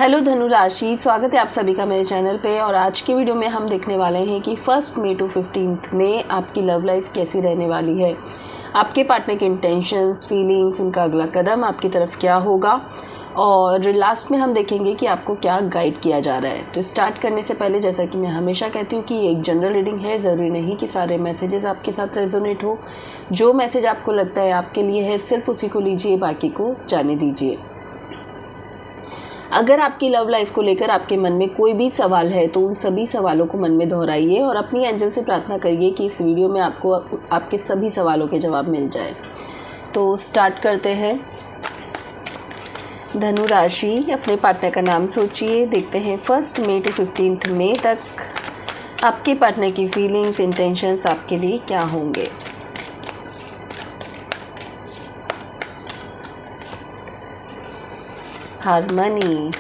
Hello धनु राशि, स्वागत है आप सभी का मेरे चैनल पे। और आज की वीडियो में हम देखने वाले हैं कि 1 मई टू 15 मई आपकी लव लाइफ कैसी रहने वाली है। आपके पार्टनर के इंटेंशंस, फीलिंग्स, उनका अगला कदम आपकी तरफ क्या होगा और लास्ट में हम देखेंगे कि आपको क्या गाइड किया जा रहा है। तो स्टार्ट करने से पहले जैसा कि मैं हमेशा कहती हूँ कि ये एक जनरल रीडिंग है, ज़रूरी नहीं कि सारे मैसेजेस आपके साथ रेजोनेट हो। जो मैसेज आपको लगता है आपके लिए है, सिर्फ उसी को लीजिए, बाकी को जाने दीजिए। अगर आपकी लव लाइफ को लेकर आपके मन में कोई भी सवाल है तो उन सभी सवालों को मन में दोहराइए और अपनी एंजल से प्रार्थना करिए कि इस वीडियो में आपको आपके सभी सवालों के जवाब मिल जाए। तो स्टार्ट करते हैं। धनु राशि, अपने पार्टनर का नाम सोचिए। देखते हैं 1 मई टू 15 मई तक आपके पार्टनर की फीलिंग्स, इंटेंशंस आपके लिए क्या होंगे। हार्मनी,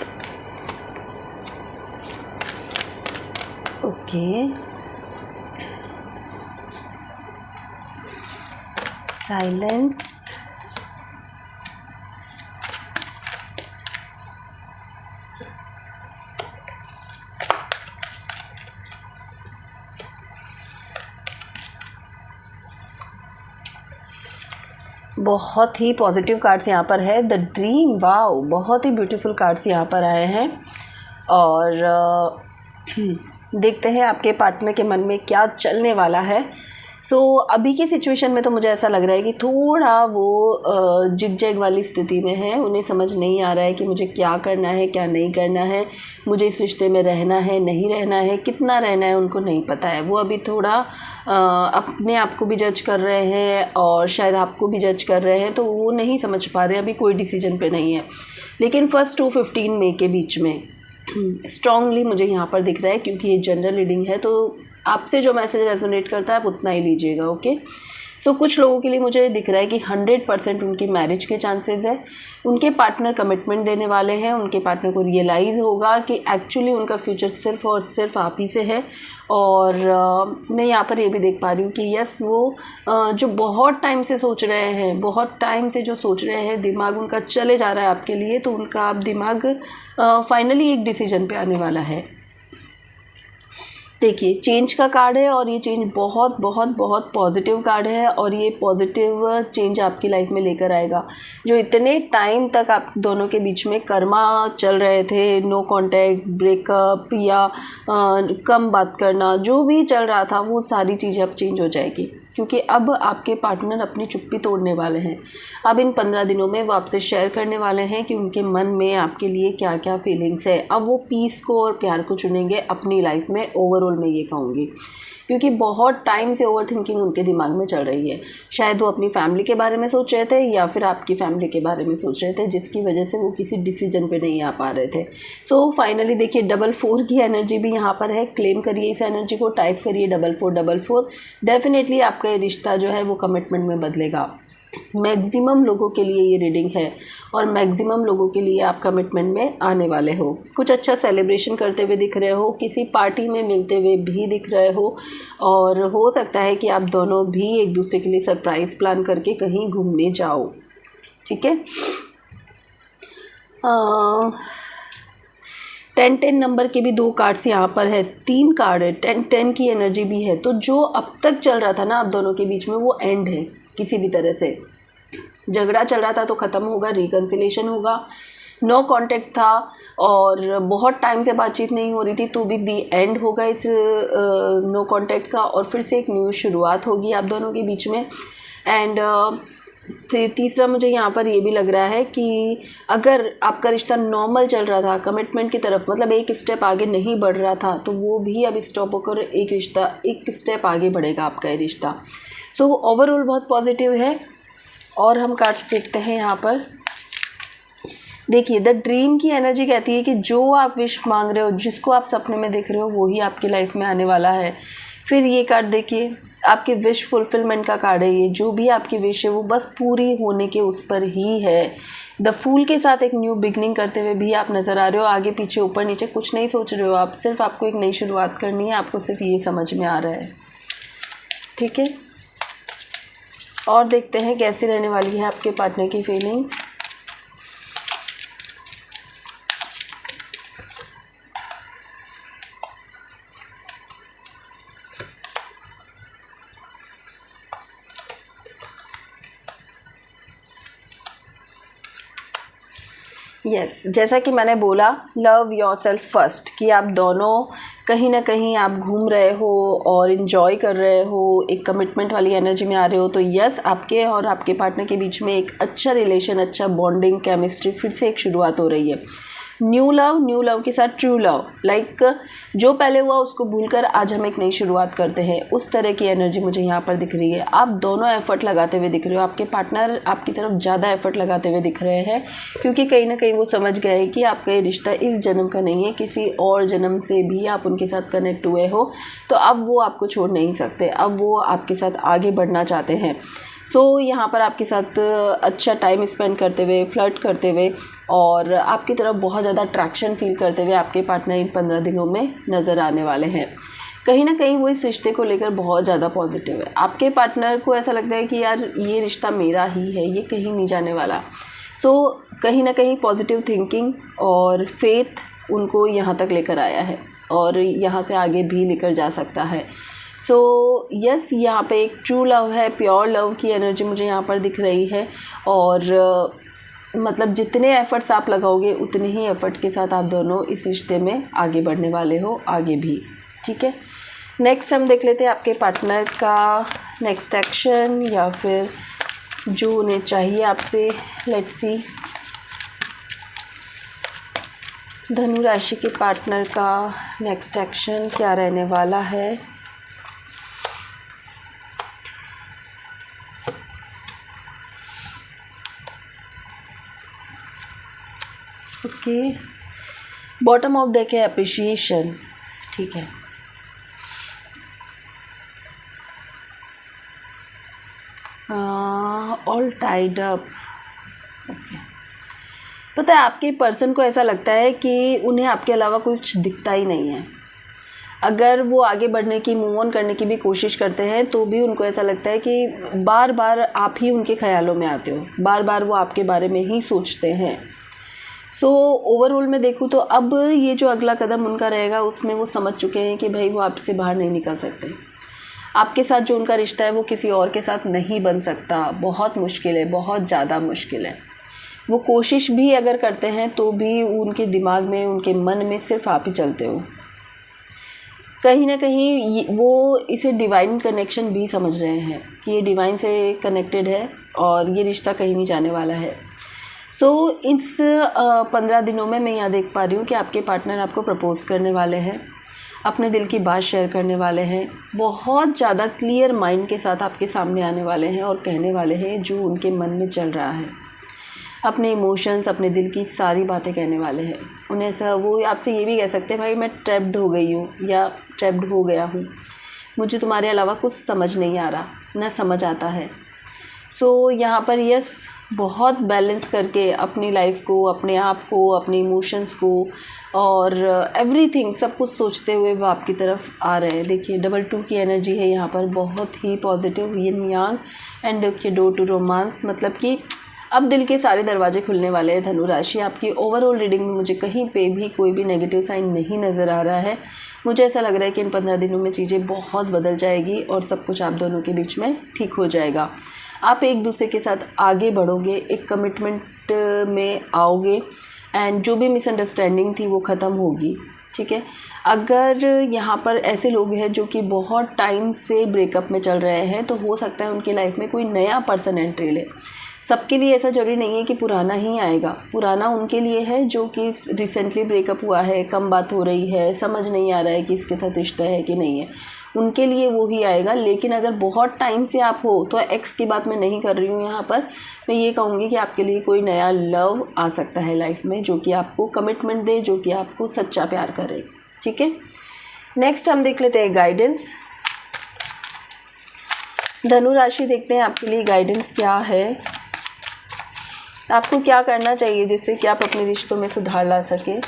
ओके, साइलेंस, बहुत ही पॉजिटिव कार्ड्स यहाँ पर है। द ड्रीम, वाओ, बहुत ही ब्यूटीफुल कार्ड्स यहाँ पर आए हैं। और देखते हैं आपके पार्टनर के मन में क्या चलने वाला है। अभी की सिचुएशन में तो मुझे ऐसा लग रहा है कि थोड़ा वो जिग-जैग वाली स्थिति में है। उन्हें समझ नहीं आ रहा है कि मुझे क्या करना है, क्या नहीं करना है, मुझे इस रिश्ते में रहना है, नहीं रहना है, कितना रहना है, उनको नहीं पता है। वो अभी थोड़ा अपने आप को भी जज कर रहे हैं और शायद आपको भी जज कर रहे हैं, तो वो नहीं समझ पा रहे हैं, अभी कोई डिसीजन पे नहीं है। लेकिन 1 टू 15 मई के बीच में स्ट्रांगली मुझे यहाँ पर दिख रहा है, क्योंकि ये जनरल रीडिंग है तो आपसे जो मैसेज रेजोनेट करता है आप उतना ही लीजिएगा। ओके, कुछ लोगों के लिए मुझे दिख रहा है कि 100% उनकी मैरिज के चांसेस है। उनके पार्टनर कमिटमेंट देने वाले हैं। उनके पार्टनर को रियलाइज़ होगा कि एक्चुअली उनका फ्यूचर सिर्फ और सिर्फ आप ही से है। और मैं यहाँ पर ये भी देख पा रही हूँ कि यस, वो जो बहुत टाइम से सोच रहे हैं, बहुत टाइम से जो सोच रहे हैं, दिमाग उनका चले जा रहा है आपके लिए, तो उनका अब दिमाग फाइनली एक डिसीजन पे आने वाला है। देखिए, चेंज का कार्ड है और ये चेंज बहुत बहुत बहुत पॉजिटिव कार्ड है और ये पॉजिटिव चेंज आपकी लाइफ में लेकर आएगा। जो इतने टाइम तक आप दोनों के बीच में कर्मा चल रहे थे, नो कांटेक्ट, ब्रेकअप या कम बात करना, जो भी चल रहा था, वो सारी चीज़ें अब चेंज हो जाएगी, क्योंकि अब आपके पार्टनर अपनी चुप्पी तोड़ने वाले हैं। अब इन 15 दिनों में वो आपसे शेयर करने वाले हैं कि उनके मन में आपके लिए क्या क्या फीलिंग्स है। अब वो पीस को और प्यार को चुनेंगे अपनी लाइफ में, ओवरऑल मैं ये कहूँगी, क्योंकि बहुत टाइम से ओवर थिंकिंग उनके दिमाग में चल रही है। शायद वो अपनी फैमिली के बारे में सोच रहे थे या फिर आपकी फैमिली के बारे में सोच रहे थे, जिसकी वजह से वो किसी डिसीजन पे नहीं आ पा रहे थे। फाइनली देखिए, 44 की एनर्जी भी यहाँ पर है। क्लेम करिए इस एनर्जी को, टाइप करिए 4444। डेफिनेटली आपका ये रिश्ता जो है वो कमिटमेंट में बदलेगा। मैक्सिमम लोगों के लिए ये रीडिंग है और मैक्सिमम लोगों के लिए आप कमिटमेंट में आने वाले हो। कुछ अच्छा सेलिब्रेशन करते हुए दिख रहे हो, किसी पार्टी में मिलते हुए भी दिख रहे हो, और हो सकता है कि आप दोनों भी एक दूसरे के लिए सरप्राइज़ प्लान करके कहीं घूमने जाओ। ठीक है। 10-10 नंबर के भी 2 कार्ड्स यहाँ पर है, 3 कार्ड है, 10-10 की एनर्जी भी है। तो जो अब तक चल रहा था ना आप दोनों के बीच में, वो एंड है। किसी भी तरह से झगड़ा चल रहा था तो ख़त्म होगा, रिकन्सिलेशन होगा। नो कांटेक्ट था और बहुत टाइम से बातचीत नहीं हो रही थी, तो भी दी एंड होगा इस नो कांटेक्ट का, और फिर से एक न्यू शुरुआत होगी आप दोनों के बीच में। एंड तीसरा मुझे यहाँ पर ये भी लग रहा है कि अगर आपका रिश्ता नॉर्मल चल रहा था, कमिटमेंट की तरफ, मतलब एक स्टेप आगे नहीं बढ़ रहा था, तो वो भी अब स्टॉप होकर एक स्टेप आगे बढ़ेगा आपका ये रिश्ता। ओवरऑल बहुत पॉजिटिव है। और हम कार्ड्स देखते हैं यहाँ पर। देखिए, द ड्रीम की एनर्जी कहती है कि जो आप विश मांग रहे हो, जिसको आप सपने में देख रहे हो, वो ही आपकी लाइफ में आने वाला है। फिर ये कार्ड देखिए, आपके विश फुलफिलमेंट का कार्ड है ये। जो भी आपकी विश है वो बस पूरी होने के उस पर ही है। द फूल के साथ एक न्यू बिगनिंग करते हुए भी आप नज़र आ रहे हो। आगे पीछे ऊपर नीचे कुछ नहीं सोच रहे हो आप, सिर्फ आपको एक नई शुरुआत करनी है। आपको सिर्फ ये समझ में आ रहा है। ठीक है। और देखते हैं कैसी रहने वाली है आपके पार्टनर की फीलिंग्स। यस जैसा कि मैंने बोला, लव योरसेल्फ फर्स्ट, कि आप दोनों कहीं ना कहीं आप घूम रहे हो और इन्जॉय कर रहे हो, एक कमिटमेंट वाली एनर्जी में आ रहे हो, तो यस आपके और आपके पार्टनर के बीच में एक अच्छा रिलेशन, अच्छा बॉन्डिंग, केमिस्ट्री फिर से एक शुरुआत हो रही है। न्यू लव के साथ ट्रू लव, लाइक जो पहले हुआ उसको भूलकर आज हम एक नई शुरुआत करते हैं, उस तरह की एनर्जी मुझे यहाँ पर दिख रही है। आप दोनों एफर्ट लगाते हुए दिख रहे हो, आपके पार्टनर आपकी तरफ ज़्यादा एफर्ट लगाते हुए दिख रहे हैं, क्योंकि कहीं ना कहीं वो समझ गए कि आपका ये रिश्ता इस जन्म का नहीं है, किसी और जन्म से भी आप उनके साथ कनेक्ट हुए हो, तो अब वो आपको छोड़ नहीं सकते, अब वो आपके साथ आगे बढ़ना चाहते हैं। सो यहाँ पर आपके साथ अच्छा टाइम स्पेंड करते हुए, फ्लर्ट करते हुए और आपकी तरफ बहुत ज़्यादा अट्रैक्शन फील करते हुए आपके पार्टनर इन 15 दिनों में नज़र आने वाले हैं। कहीं ना कहीं वो इस रिश्ते को लेकर बहुत ज़्यादा पॉजिटिव है। आपके पार्टनर को ऐसा लगता है कि यार ये रिश्ता मेरा ही है, ये कहीं नहीं जाने वाला। सो कहीं ना कहीं पॉजिटिव थिंकिंग और फेथ उनको यहाँ तक लेकर आया है और यहाँ से आगे भी लेकर जा सकता है। सो यस यहाँ पे एक ट्रू लव है, प्योर लव की एनर्जी मुझे यहाँ पर दिख रही है और मतलब जितने एफ़र्ट्स आप लगाओगे उतने ही एफ़र्ट के साथ आप दोनों इस रिश्ते में आगे बढ़ने वाले हो, आगे भी। ठीक है, नेक्स्ट हम देख लेते हैं आपके पार्टनर का नेक्स्ट एक्शन या फिर जो उन्हें चाहिए आपसे। लेट्स सी धनु राशि के पार्टनर का नेक्स्ट एक्शन क्या रहने वाला है। ओके, बॉटम ऑफ डेक है अप्रिशिएशन। ठीक है, ऑल टाइड अप। ओके, पता है आपके पर्सन को ऐसा लगता है कि उन्हें आपके अलावा कुछ दिखता ही नहीं है। अगर वो आगे बढ़ने की, मूव ऑन करने की भी कोशिश करते हैं तो भी उनको ऐसा लगता है कि बार बार आप ही उनके ख्यालों में आते हो, बार बार वो आपके बारे में ही सोचते हैं। सो ओवरऑल मैं देखूँ तो अब ये जो अगला कदम उनका रहेगा उसमें वो समझ चुके हैं कि भाई वो आपसे बाहर नहीं निकल सकते। आपके साथ जो उनका रिश्ता है वो किसी और के साथ नहीं बन सकता, बहुत मुश्किल है, बहुत ज़्यादा मुश्किल है। वो कोशिश भी अगर करते हैं तो भी उनके दिमाग में, उनके मन में सिर्फ आप ही चलते हो। कहीं ना कहीं वो इसे डिवाइन कनेक्शन भी समझ रहे हैं कि ये डिवाइन से कनेक्टेड है और ये रिश्ता कहीं नहीं जाने वाला है। सो इस 15 दिनों में मैं यहाँ देख पा रही हूँ कि आपके पार्टनर आपको प्रपोज़ करने वाले हैं, अपने दिल की बात शेयर करने वाले हैं, बहुत ज़्यादा क्लियर माइंड के साथ आपके सामने आने वाले हैं और कहने वाले हैं जो उनके मन में चल रहा है। अपने इमोशंस, अपने दिल की सारी बातें कहने वाले हैं। उन्हें ऐसा, वो आपसे ये भी कह सकते हैं भाई मैं ट्रैप्ड हो गई हूँ या ट्रैप्ड हो गया हूँ, मुझे तुम्हारे अलावा कुछ समझ नहीं आ रहा, ना समझ आता है। सो यहाँ पर यस बहुत बैलेंस करके अपनी लाइफ को, अपने आप को, अपने इमोशंस को और एवरीथिंग सब कुछ सोचते हुए वो आपकी तरफ आ रहे हैं। देखिए डबल 2 की एनर्जी है यहाँ पर, बहुत ही पॉजिटिव, यिन यांग। एंड देखिए डोर टू रोमांस, मतलब कि अब दिल के सारे दरवाजे खुलने वाले हैं धनु राशि। आपकी ओवरऑल रीडिंग में मुझे कहीं पे भी कोई भी नेगेटिव साइन नहीं नज़र आ रहा है। मुझे ऐसा लग रहा है कि इन 15 दिनों में चीज़ें बहुत बदल जाएगी और सब कुछ आप दोनों के बीच में ठीक हो जाएगा। आप एक दूसरे के साथ आगे बढ़ोगे, एक कमिटमेंट में आओगे एंड जो भी मिसअंडरस्टैंडिंग थी वो ख़त्म होगी। ठीक है, अगर यहाँ पर ऐसे लोग हैं जो कि बहुत टाइम से ब्रेकअप में चल रहे हैं तो हो सकता है उनकी लाइफ में कोई नया पर्सन एंट्री ले। सबके लिए ऐसा ज़रूरी नहीं है कि पुराना ही आएगा। पुराना उनके लिए है जो कि रिसेंटली ब्रेकअप हुआ है, कम बात हो रही है, समझ नहीं आ रहा है कि इसके साथ रिश्ता है कि नहीं है, उनके लिए वो ही आएगा। लेकिन अगर बहुत टाइम से आप हो तो एक्स की बात मैं नहीं कर रही हूँ यहाँ पर, मैं ये कहूँगी कि आपके लिए कोई नया लव आ सकता है लाइफ में जो कि आपको कमिटमेंट दे, जो कि आपको सच्चा प्यार करे। ठीक है, नेक्स्ट हम देख लेते हैं गाइडेंस। धनु राशि देखते हैं आपके लिए गाइडेंस क्या है, आपको क्या करना चाहिए जिससे कि आप अपने रिश्तों में सुधार ला सके।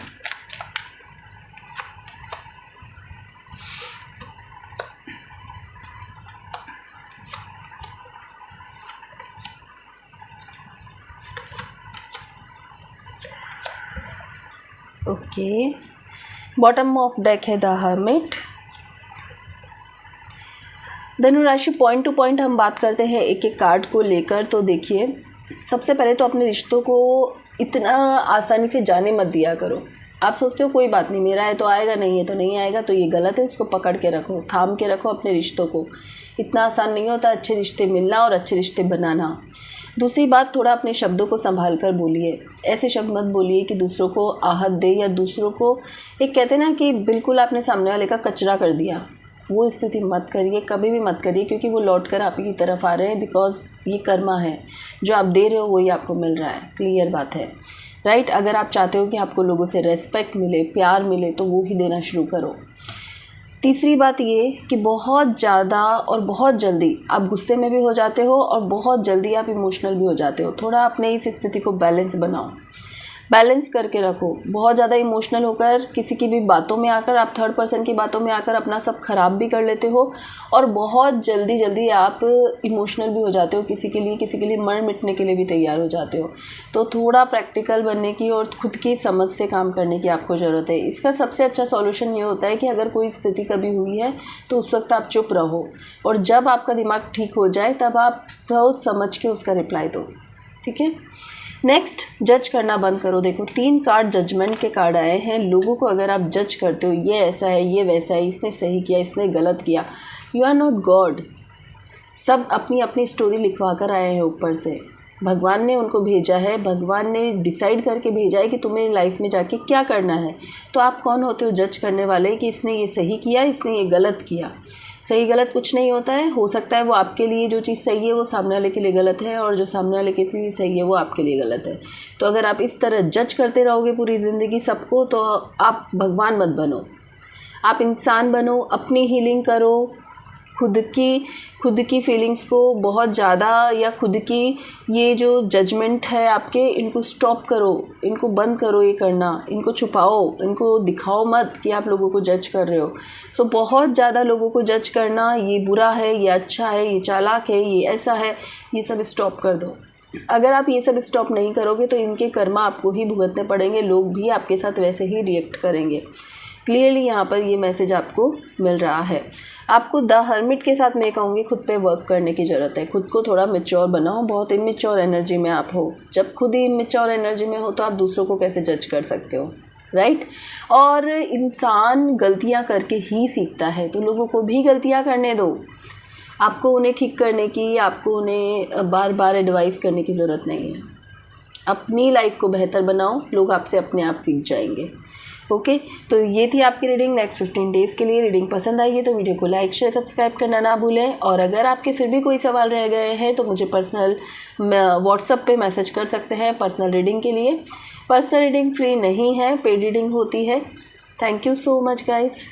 ओके, बॉटम ऑफ डेक है द हर्मिट। धनु राशि पॉइंट टू पॉइंट हम बात करते हैं एक एक कार्ड को लेकर। तो देखिए सबसे पहले तो अपने रिश्तों को इतना आसानी से जाने मत दिया करो। आप सोचते हो कोई बात नहीं, मेरा है तो आएगा, नहीं है तो नहीं आएगा, तो ये गलत है। उसको पकड़ के रखो, थाम के रखो अपने रिश्तों को। इतना आसान नहीं होता अच्छे रिश्ते मिलना और अच्छे रिश्ते बनाना। दूसरी बात, थोड़ा अपने शब्दों को संभाल कर बोलिए। ऐसे शब्द मत बोलिए कि दूसरों को आहत दे, या दूसरों को एक कहते हैं ना कि बिल्कुल आपने सामने वाले का कचरा कर दिया। वो स्थिति मत करिए, कभी भी मत करिए, क्योंकि वो लौट कर आप ही की तरफ आ रहे हैं। बिकॉज ये कर्मा है, जो आप दे रहे हो वही आपको मिल रहा है। क्लियर बात है, राइट। अगर आप चाहते हो कि आपको लोगों से रेस्पेक्ट मिले, प्यार मिले, तो वो ही देना शुरू करो। तीसरी बात ये कि बहुत ज़्यादा और बहुत जल्दी आप गुस्से में भी हो जाते हो और बहुत जल्दी आप इमोशनल भी हो जाते हो। थोड़ा अपने इस स्थिति को बैलेंस बनाओ, बैलेंस करके रखो। बहुत ज़्यादा इमोशनल होकर किसी की भी बातों में आकर, आप थर्ड पर्सन की बातों में आकर अपना सब खराब भी कर लेते हो, और बहुत जल्दी आप इमोशनल भी हो जाते हो किसी के लिए मर मिटने के लिए भी तैयार हो जाते हो। तो थोड़ा प्रैक्टिकल बनने की और खुद की समझ से काम करने की आपको ज़रूरत है। इसका सबसे अच्छा सॉल्यूशन ये होता है कि अगर कोई स्थिति कभी हुई है तो उस वक्त आप चुप रहो, और जब आपका दिमाग ठीक हो जाए तब आप सोच समझ के उसका रिप्लाई दो। ठीक है। नेक्स्ट, जज करना बंद करो। देखो 3 कार्ड जजमेंट के कार्ड आए हैं। लोगों को अगर आप जज करते हो, ये ऐसा है, ये वैसा है, इसने सही किया, इसने गलत किया, यू आर नॉट गॉड। सब अपनी अपनी स्टोरी लिखवा कर आए हैं ऊपर से। भगवान ने उनको भेजा है, भगवान ने डिसाइड करके भेजा है कि तुम्हें लाइफ में जाके क्या करना है। तो आप कौन होते हो जज करने वाले कि इसने ये सही किया, इसने ये गलत किया। सही गलत कुछ नहीं होता है। हो सकता है वो आपके लिए जो चीज़ सही है वो सामने वाले के लिए गलत है, और जो सामने वाले के लिए सही है वो आपके लिए गलत है। तो अगर आप इस तरह जज करते रहोगे पूरी ज़िंदगी सबको, तो आप भगवान मत बनो, आप इंसान बनो। अपनी हीलिंग करो, खुद की फीलिंग्स को बहुत ज़्यादा, या खुद की ये जो जजमेंट है आपके, इनको स्टॉप करो, इनको बंद करो ये करना, इनको छुपाओ, इनको दिखाओ मत कि आप लोगों को जज कर रहे हो। सो बहुत ज़्यादा लोगों को जज करना, ये बुरा है, ये अच्छा है, ये चालाक है, ये ऐसा है, ये सब स्टॉप कर दो। अगर आप ये सब स्टॉप नहीं करोगे तो इनके कर्मा आपको ही भुगतने पड़ेंगे, लोग भी आपके साथ वैसे ही रिएक्ट करेंगे। क्लियरली यहाँ पर ये मैसेज आपको मिल रहा है। आपको द हर्मिट के साथ मैं कहूँगी खुद पे वर्क करने की ज़रूरत है। खुद को थोड़ा मैच्योर बनाओ। बहुत इमेच्योर एनर्जी में आप हो। जब खुद ही इमेच्योर एनर्जी में हो तो आप दूसरों को कैसे जज कर सकते हो, राइट। और इंसान गलतियाँ करके ही सीखता है, तो लोगों को भी गलतियाँ करने दो। आपको उन्हें ठीक करने की, आपको उन्हें बार बार एडवाइस करने की ज़रूरत नहीं है। अपनी लाइफ को बेहतर बनाओ, लोग आपसे अपने आप सीख जाएंगे। ओके, तो ये थी आपकी रीडिंग नेक्स्ट 15 डेज़ के लिए। रीडिंग पसंद आई है तो वीडियो को लाइक शेयर सब्सक्राइब करना ना भूलें। और अगर आपके फिर भी कोई सवाल रह गए हैं तो मुझे पर्सनल व्हाट्सएप पे मैसेज कर सकते हैं पर्सनल रीडिंग के लिए। पर्सनल रीडिंग फ्री नहीं है, पेड रीडिंग होती है। Thank you so much guys.